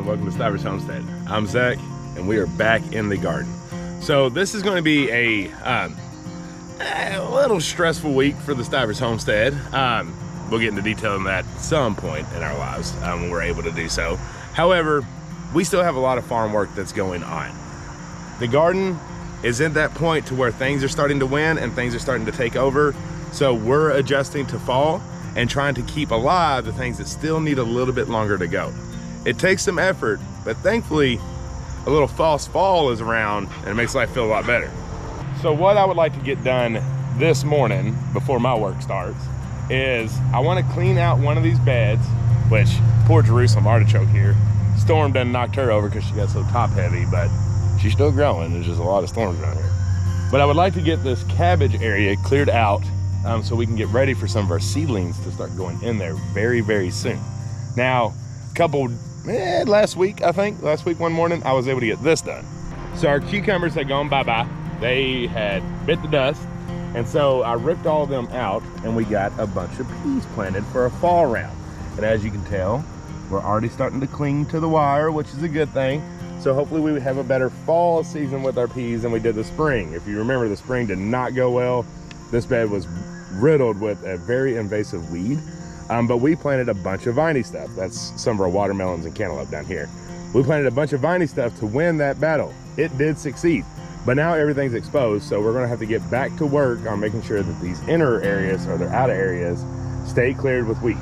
and welcome to Stivers Homestead. I'm Zach, and we are back in the garden. So this is going to be a little stressful week for the Stivers Homestead. We'll get into detail on that at some point in our lives when we're able to do so. However, we still have a lot of farm work that's going on. The garden is at that point to where things are starting to win and things are starting to take over. So we're adjusting to fall and trying to keep alive the things that still need a little bit longer to go. It takes some effort, but thankfully a little false fall is around and it makes life feel a lot better. So what I would like to get done this morning before my work starts is I want to clean out one of these beds, which poor Jerusalem artichoke here, storm done knocked her over because she got so top heavy, but she's still growing. There's just a lot of storms around here. But I would like to get this cabbage area cleared out so we can get ready for some of our seedlings to start going in there very, very soon. Now, last week one morning, I was able to get this done. So our cucumbers had gone bye-bye. They had bit the dust. And so I ripped all of them out and we got a bunch of peas planted for a fall round. And as you can tell, we're already starting to cling to the wire, which is a good thing. So hopefully we would have a better fall season with our peas than we did the spring. If you remember, the spring did not go well. This bed was riddled with a very invasive weed. But we planted a bunch of viney stuff. That's some of our watermelons and cantaloupe down here. We planted a bunch of viney stuff to win that battle. It did succeed, but now everything's exposed. So we're gonna have to get back to work on making sure that these inner areas or their outer areas stay cleared with weeds.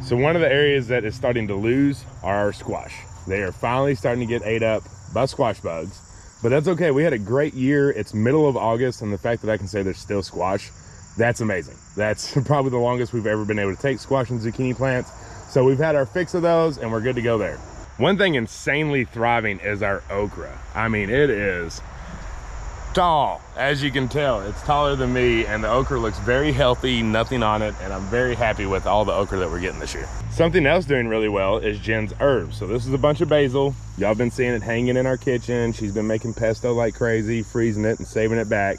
So one of the areas that is starting to lose are our squash. They are finally starting to get ate up by squash bugs, but that's okay. We had a great year. It's middle of August, and the fact that I can say there's still squash, that's amazing. That's probably the longest we've ever been able to take squash and zucchini plants. So we've had our fix of those and we're good to go there. One thing insanely thriving is our okra. I mean, it is tall, as you can tell. It's taller than me, and the okra looks very healthy, nothing on it, and I'm very happy with all the okra that we're getting this year. Something else doing really well is Jen's herbs. So this is a bunch of basil. Y'all been seeing it hanging in our kitchen. She's been making pesto like crazy, freezing it and saving it back.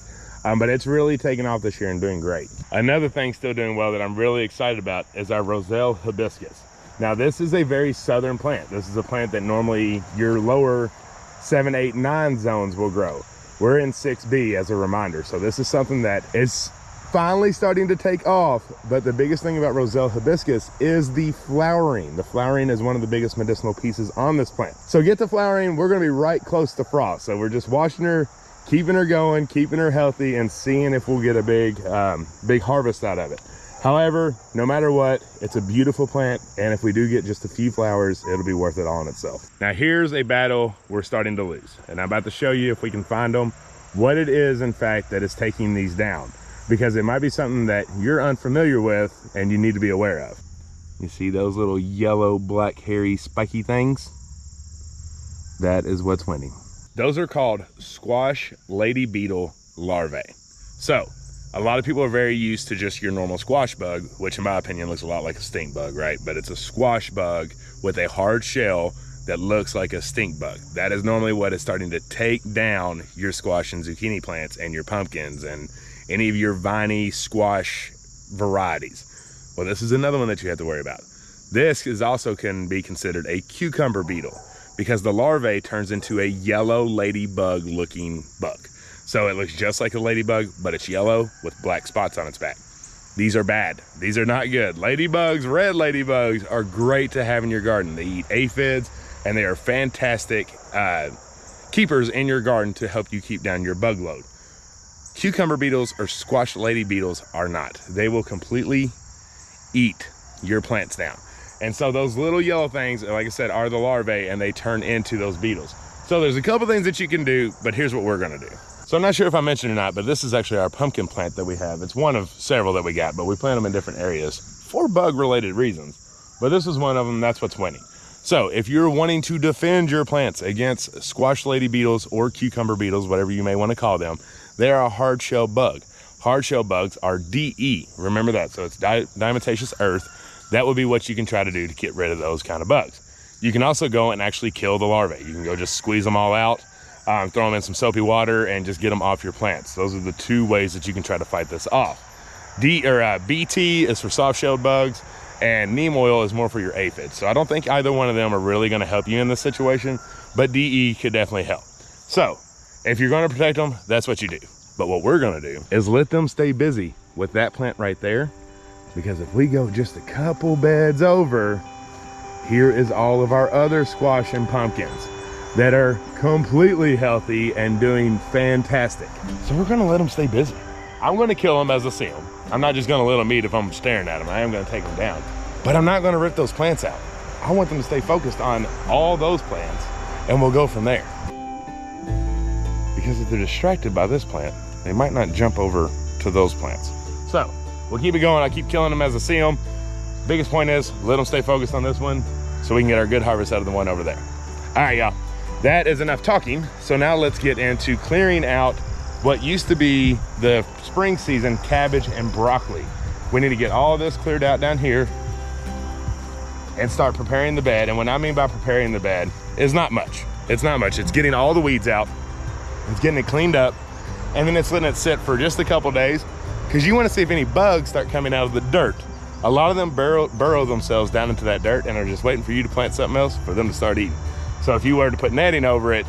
But it's really taken off this year and doing great. Another thing still doing well that I'm really excited about is our Roselle hibiscus. Now this is a very southern plant. This is a plant that normally your lower 7, 8, 9 zones will grow. We're in 6B as a reminder. So this is something that is finally starting to take off. But the biggest thing about Roselle hibiscus is the flowering. The flowering is one of the biggest medicinal pieces on this plant. So get the flowering, we're gonna be right close to frost. So we're just watching her, keeping her going, keeping her healthy, and seeing if we'll get a big harvest out of it. However, no matter what, it's a beautiful plant, and if we do get just a few flowers, it'll be worth it all in itself. Now here's a battle we're starting to lose, and I'm about to show you, if we can find them, what it is in fact that is taking these down, because it might be something that you're unfamiliar with and you need to be aware of. You see those little yellow, black, hairy, spiky things? That is what's winning. Those are called squash lady beetle larvae. So a lot of people are very used to just your normal squash bug, which in my opinion looks a lot like a stink bug, right? But it's a squash bug with a hard shell that looks like a stink bug. That is normally what is starting to take down your squash and zucchini plants and your pumpkins and any of your viney squash varieties. Well, this is another one that you have to worry about. This is also can be considered a cucumber beetle, because the larvae turns into a yellow ladybug looking bug. So it looks just like a ladybug, but it's yellow with black spots on its back. These are bad. These are not good. Ladybugs, red ladybugs, are great to have in your garden. They eat aphids, and they are fantastic keepers in your garden to help you keep down your bug load. Cucumber beetles or squash lady beetles are not. They will completely eat your plants down. And so those little yellow things, like I said, are the larvae, and they turn into those beetles. So there's a couple things that you can do, but here's what we're gonna do. So I'm not sure if I mentioned or not, but this is actually our pumpkin plant that we have. It's one of several that we got, but we plant them in different areas for bug related reasons. But this is one of them, that's what's winning. So if you're wanting to defend your plants against squash lady beetles or cucumber beetles, whatever you may wanna call them, they are a hard shell bug. Hard shell bugs are DE, remember that. So it's diatomaceous earth. That would be what you can try to do to get rid of those kind of bugs. You can also go and actually kill the larvae. You can go just squeeze them all out, throw them in some soapy water, and just get them off your plants. Those are the two ways that you can try to fight this off. BT is for soft-shelled bugs, and neem oil is more for your aphids. So I don't think either one of them are really gonna help you in this situation, but DE could definitely help. So if you're gonna protect them, that's what you do. But what we're gonna do is let them stay busy with that plant right there, because if we go just a couple beds over, here is all of our other squash and pumpkins that are completely healthy and doing fantastic. So we're gonna let them stay busy. I'm gonna kill them as I see them. I'm not just gonna let them eat if I'm staring at them. I am gonna take them down. But I'm not gonna rip those plants out. I want them to stay focused on all those plants, and we'll go from there. Because if they're distracted by this plant, they might not jump over to those plants. So we'll keep it going. I keep killing them as I see them. Biggest point is let them stay focused on this one so we can get our good harvest out of the one over there. All right, y'all, that is enough talking. So now let's get into clearing out what used to be the spring season cabbage and broccoli. We need to get all of this cleared out down here and start preparing the bed. And what I mean by preparing the bed is not much. It's not much. It's getting all the weeds out. It's getting it cleaned up. And then it's letting it sit for just a couple days, because you want to see if any bugs start coming out of the dirt. A lot of them burrow themselves down into that dirt and are just waiting for you to plant something else for them to start eating. So if you were to put netting over it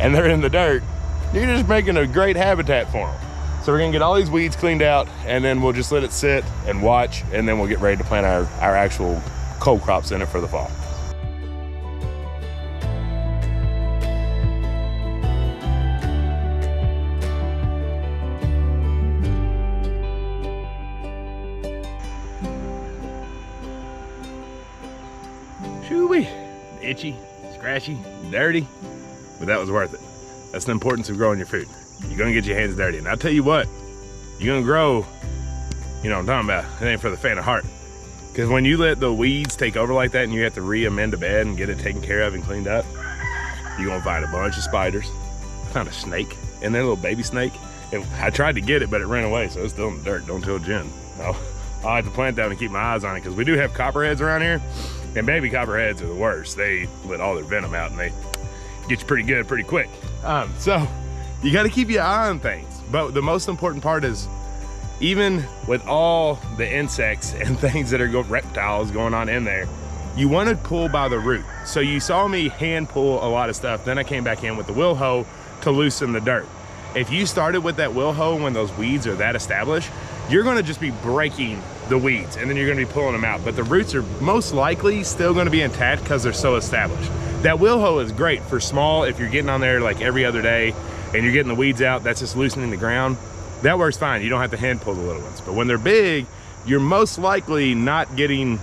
and they're in the dirt, you're just making a great habitat for them. So we're gonna get all these weeds cleaned out, and then we'll just let it sit and watch, and then we'll get ready to plant our actual cold crops in it for the fall. Shoo-wee, itchy, scratchy, dirty, but that was worth it. That's the importance of growing your food. You're gonna get your hands dirty. And I'll tell you what, you're gonna grow, you know what I'm talking about. It ain't for the faint of heart. Because when you let the weeds take over like that and you have to re-amend a bed and get it taken care of and cleaned up, you're gonna find a bunch of spiders. I found a snake in there, a little baby snake. I tried to get it, but it ran away, so it's still in the dirt. Don't tell Jen. I'll have to plant that and keep my eyes on it, because we do have copperheads around here, and baby copperheads are the worst. They let all their venom out and they get you pretty good pretty quick. So you got to keep your eye on things. But the most important part is, even with all the insects and things that are reptiles going on in there, you want to pull by the root. So you saw me hand pull a lot of stuff. Then I came back in with the wheel hoe to loosen the dirt. If you started with that wheel hoe when those weeds are that established, you're going to just be breaking the weeds, and then you're going to be pulling them out. But the roots are most likely still going to be intact because they're so established. That wheel hoe is great for small, if you're getting on there like every other day and you're getting the weeds out, that's just loosening the ground. That works fine. You don't have to hand pull the little ones. But when they're big, you're most likely not getting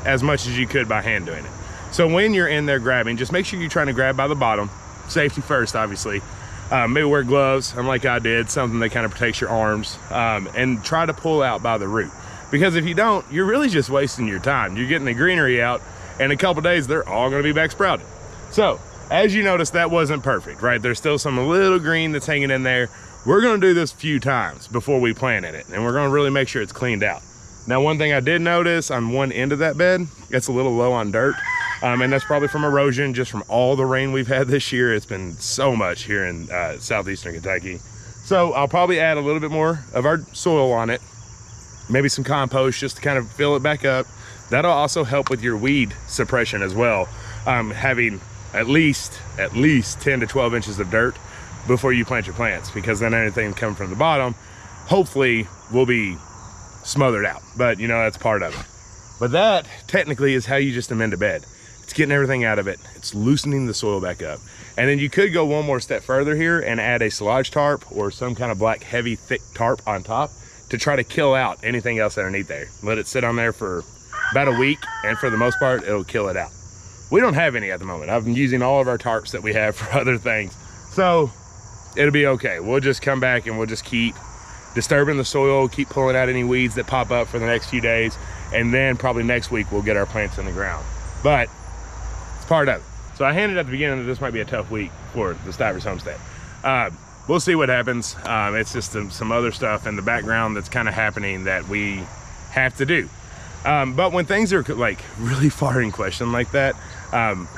as much as you could by hand doing it. So when you're in there grabbing, just make sure you're trying to grab by the bottom. Safety first, obviously. Maybe wear gloves, unlike I did, something that kind of protects your arms, and try to pull out by the root. Because if you don't, you're really just wasting your time. You're getting the greenery out, and in a couple days, they're all gonna be back sprouted. So, as you notice, that wasn't perfect, right? There's still some little green that's hanging in there. We're gonna do this a few times before we plant in it, and we're gonna really make sure it's cleaned out. Now, one thing I did notice on one end of that bed, it's a little low on dirt, and that's probably from erosion, just from all the rain we've had this year. It's been so much here in southeastern Kentucky. So I'll probably add a little bit more of our soil on it, maybe some compost just to kind of fill it back up. That'll also help with your weed suppression as well, having at least 10 to 12 inches of dirt before you plant your plants, because then anything coming from the bottom hopefully will be smothered out. But you know, that's part of it. But that technically is how you just amend a bed. It's getting everything out of it. It's loosening the soil back up. And then you could go one more step further here and add a silage tarp or some kind of black, heavy, thick tarp on top to try to kill out anything else underneath there. Let it sit on there for about a week, and for the most part, it'll kill it out. We don't have any at the moment. I've been using all of our tarps that we have for other things. So it'll be okay. We'll just come back and we'll just keep disturbing the soil, keep pulling out any weeds that pop up for the next few days, and then probably next week we'll get our plants in the ground. But it's part of it. So I hinted at the beginning that this might be a tough week for the Stivers homestead. We'll see what happens. It's just some other stuff in the background that's kind of happening that we have to do. But when things are like really far in question like that,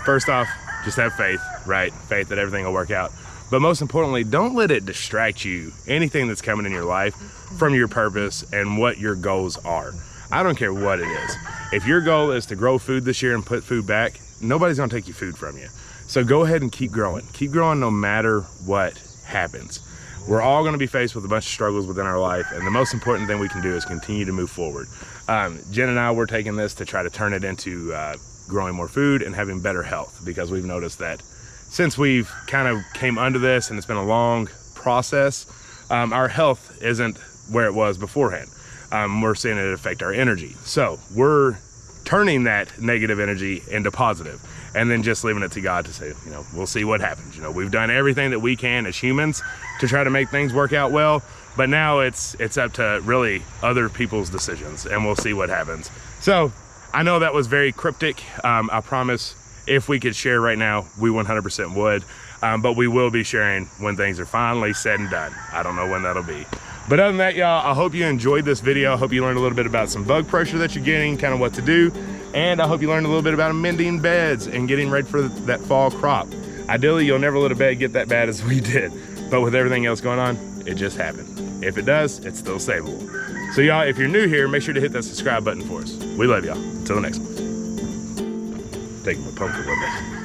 first off, just have faith, right? Faith that everything will work out. But most importantly, don't let it distract you, anything that's coming in your life, from your purpose and what your goals are. I don't care what it is. If your goal is to grow food this year and put food back, nobody's gonna take your food from you. So go ahead and keep growing. Keep growing no matter what happens. We're all gonna be faced with a bunch of struggles within our life, and the most important thing we can do is continue to move forward. Jen and I, we're taking this to try to turn it into growing more food and having better health, because we've noticed that since we've kind of came under this and it's been a long process, our health isn't where it was beforehand. We're seeing it affect our energy. So we're turning that negative energy into positive, and then just leaving it to God to say, you know, we'll see what happens. You know, we've done everything that we can as humans to try to make things work out well, but now it's up to really other people's decisions, and we'll see what happens. So I know that was very cryptic. I promise if we could share right now, we 100% would, but we will be sharing when things are finally said and done. I don't know when that'll be. But other than that, y'all, I hope you enjoyed this video. I hope you learned a little bit about some bug pressure that you're getting, kind of what to do. And I hope you learned a little bit about amending beds and getting ready for that fall crop. Ideally, you'll never let a bed get that bad as we did. But with everything else going on, it just happened. If it does, it's still savable. So y'all, if you're new here, make sure to hit that subscribe button for us. We love y'all. Until the next one. Take my pumpkin with me.